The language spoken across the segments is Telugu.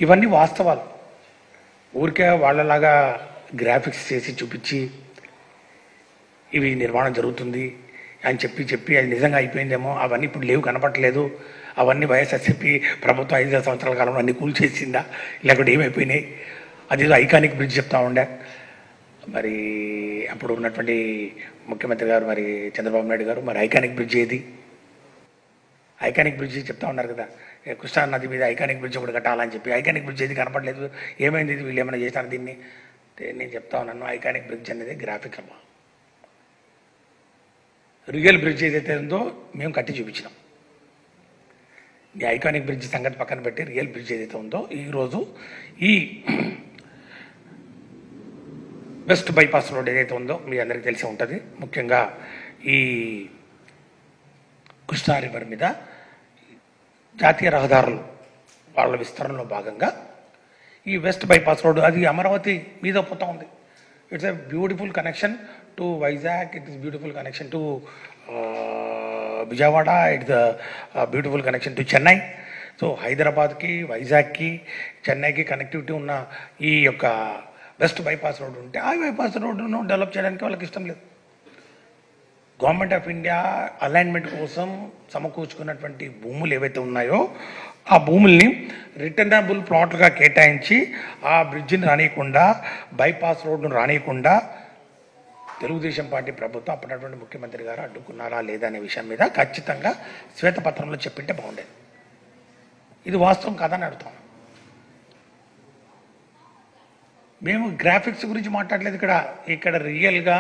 ఇవన్నీ వాస్తవాలు. ఊరికే వాళ్ళలాగా గ్రాఫిక్స్ చేసి చూపించి ఇవి నిర్మాణం జరుగుతుంది అని చెప్పి అది నిజంగా అయిపోయిందేమో, అవన్నీ ఇప్పుడు లేవు, కనపట్టలేదు, అవన్నీ వైఎస్ఆర్సీపీ ప్రభుత్వం 5 సంవత్సరాల కాలంలో అన్ని కూల్చేసిందా, లేకపోతే ఏమైపోయినాయి, అదేదో ఐకానిక్ బ్రిడ్జ్ చెప్తా ఉండే. మరి అప్పుడు ఉన్నటువంటి ముఖ్యమంత్రి గారు మరి చంద్రబాబు నాయుడు గారు మరి ఐకానిక్ బ్రిడ్జ్ ఏది, ఐకానిక్ బ్రిడ్జ్ చెప్తా ఉన్నారు కదా, కృష్ణా నది మీద ఐకానిక్ బ్రిడ్జ్ ఒకటి కట్టాలని చెప్పి. ఐకానిక్ బ్రిడ్జ్ ఏది కనపడలేదు, ఏమైంది, ఇది వీళ్ళు ఏమైనా చేశారు దీన్ని. నేను చెప్తా ఉన్నాను, ఐకానిక్ బ్రిడ్జ్ అనేది గ్రాఫిక్ అమ్మా. రియల్ బ్రిడ్జ్ ఏదైతే ఉందో మేము కట్టి చూపించినాం. ఈ ఐకానిక్ బ్రిడ్జ్ సంగతి పక్కన పెట్టి రియల్ బ్రిడ్జ్ ఏదైతే ఉందో ఈరోజు ఈ వెస్ట్ బైపాస్ రోడ్ ఏదైతే ఉందో మీ అందరికీ తెలిసి ఉంటుంది. ముఖ్యంగా ఈ కృష్ణా రివర్ మీద జాతీయ రహదారులు వాళ్ళ విస్తరణలో భాగంగా ఈ వెస్ట్ బైపాస్ రోడ్ అది అమరావతి మీద పోతా ఉంది. It's a beautiful connection to Vizag, it is beautiful connection to Vijayawada, it's beautiful connection to Chennai. So హైదరాబాద్కి, వైజాగ్కి, చెన్నైకి కనెక్టివిటీ ఉన్న ఈ యొక్క వెస్ట్ బైపాస్ రోడ్డు ఉంటే ఆ బైపాస్ రోడ్డును డెవలప్ చేయడానికి వాళ్ళకి ఇష్టం లేదు. గవర్నమెంట్ ఆఫ్ ఇండియా అలైన్మెంట్ కోసం సమకూర్చుకున్నటువంటి భూములు ఏవైతే ఉన్నాయో ఆ భూముల్ని రిటర్నబుల్ ప్లాట్లుగా కేటాయించి ఆ బ్రిడ్జిని రానియకుండా, బైపాస్ రోడ్డును రానియకుండా తెలుగుదేశం పార్టీ ప్రభుత్వం అప్పటినటువంటి ముఖ్యమంత్రి గారు అడ్డుకున్నారా లేదా అనే విషయం మీద ఖచ్చితంగా శ్వేతపత్రంలో చెప్పింటే బాగుండేది. ఇది వాస్తవం కాదని అడుగుతాం. మేము గ్రాఫిక్స్ గురించి మాట్లాడలేదు ఇక్కడ రియల్గా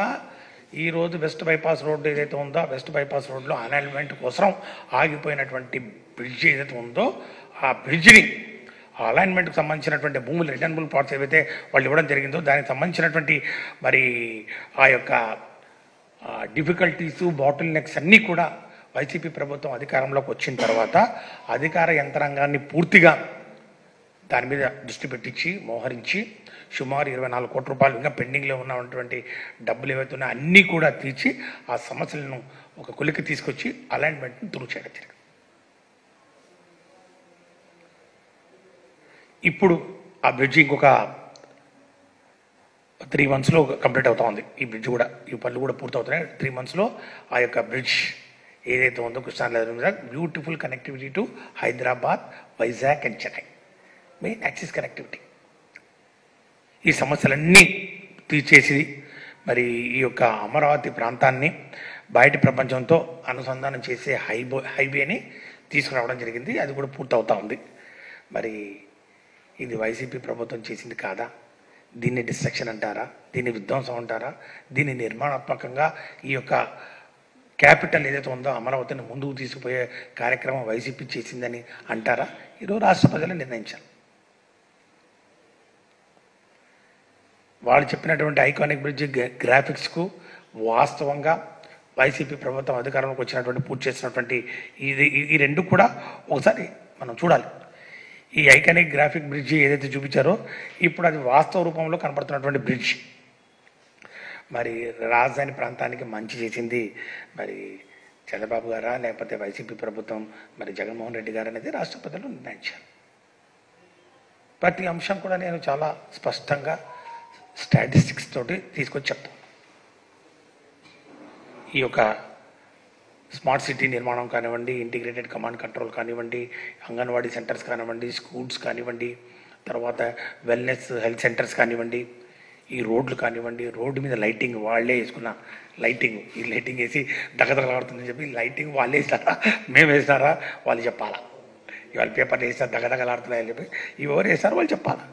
ఈరోజు వెస్ట్ బైపాస్ రోడ్డు ఏదైతే ఉందో వెస్ట్ బైపాస్ రోడ్లో అలైన్మెంట్ కోసం ఆగిపోయినటువంటి బ్రిడ్జ్ ఏదైతే ఉందో ఆ బ్రిడ్జిని ఆ అలైన్మెంట్కి సంబంధించినటువంటి భూములు రిటర్నబుల్ ప్లాట్స్ ఏవైతే వాళ్ళు ఇవ్వడం జరిగిందో దానికి సంబంధించినటువంటి మరి ఆ యొక్క డిఫికల్టీసు, బాటిల్ నెక్స్ అన్నీ కూడా వైసీపీ ప్రభుత్వం అధికారంలోకి వచ్చిన తర్వాత అధికార యంత్రాంగాన్ని పూర్తిగా దాని మీద దృష్టి పెట్టించి మోహరించి సుమారు 24 కోట్ల రూపాయలు ఇంకా పెండింగ్లో ఉన్నటువంటి డబ్బులు ఏవైతే ఉన్నాయో అన్నీ కూడా తీర్చి ఆ సమస్యలను ఒక కొలికి తీసుకొచ్చి అలైన్మెంట్ని తురుగు చేయడం జరిగింది. ఇప్పుడు ఆ బ్రిడ్జి ఇంకొక 3 monthsలో కంప్లీట్ అవుతా ఉంది. ఈ బ్రిడ్జ్ కూడా, ఈ పనులు కూడా పూర్తవుతున్నాయి. 3 monthsలో ఆ యొక్క బ్రిడ్జ్ ఏదైతే ఉందో కృష్ణా నది మీద beautiful connectivity to Hyderabad, Vizag and Chennai, main axis connectivity. ఈ సమస్యలన్నీ తీర్చేసి మరి ఈ యొక్క అమరావతి ప్రాంతాన్ని బయటి ప్రపంచంతో అనుసంధానం చేసే హైవేని తీసుకురావడం జరిగింది. అది కూడా పూర్తవుతా ఉంది. మరి ఇది వైసీపీ ప్రభుత్వం చేసింది కాదా? దీన్ని డిస్ట్రక్షన్ అంటారా? దీన్ని విధ్వంసం అంటారా? దీన్ని నిర్మాణాత్మకంగా ఈ యొక్క క్యాపిటల్ ఏదైతే ఉందో అమరావతిని ముందుకు తీసుకుపోయే కార్యక్రమం వైసీపీ చేసిందని అంటారా? ఈరోజు రాష్ట్ర ప్రజలు నిర్ణయించారు. వాళ్ళు చెప్పినటువంటి ఐకానిక్ బ్రిడ్జ్ గ్రాఫిక్స్కు వాస్తవంగా వైసీపీ ప్రభుత్వం అధికారంలోకి వచ్చినటువంటి పూర్తి చేసినటువంటి ఈ రెండు కూడా ఒకసారి మనం చూడాలి. ఈ ఐకానిక్ గ్రాఫిక్ బ్రిడ్జ్ ఏదైతే చూపించారో ఇప్పుడు అది వాస్తవ రూపంలో కనపడుతున్నటువంటి బ్రిడ్జ్ మరి రాజధాని ప్రాంతానికి మంచి చేసింది మరి చంద్రబాబు గారా లేకపోతే వైసీపీ ప్రభుత్వం మరి జగన్మోహన్ రెడ్డి గారు అనేది రాష్ట్ర ప్రజలు నిర్ణయించారు. ప్రతి అంశం కూడా నేను చాలా స్పష్టంగా స్టాటిస్టిక్స్ తోటి తీసుకొచ్చి చెప్తాను. ఈ యొక్క స్మార్ట్ సిటీ నిర్మాణం కానివ్వండి, ఇంటిగ్రేటెడ్ కమాండ్ కంట్రోల్ కానివ్వండి, అంగన్వాడీ సెంటర్స్ కానివ్వండి, స్కూల్స్ కానివ్వండి, తర్వాత వెల్నెస్ హెల్త్ సెంటర్స్ కానివ్వండి, ఈ రోడ్లు కానివ్వండి, రోడ్డు మీద లైటింగ్ వాళ్ళే వేసుకున్న లైటింగ్, ఈ లైటింగ్ వేసి దగదగలాడుతుందని చెప్పి లైటింగ్ వాళ్ళే వేస్తారా మేము వేసినారా వాళ్ళు చెప్పాలా? ఇవాళ పేపర్లు వేస్తారు దగదగలాడుతున్నాయని చెప్పి ఎవరు వేస్తారో వాళ్ళు చెప్పాలా?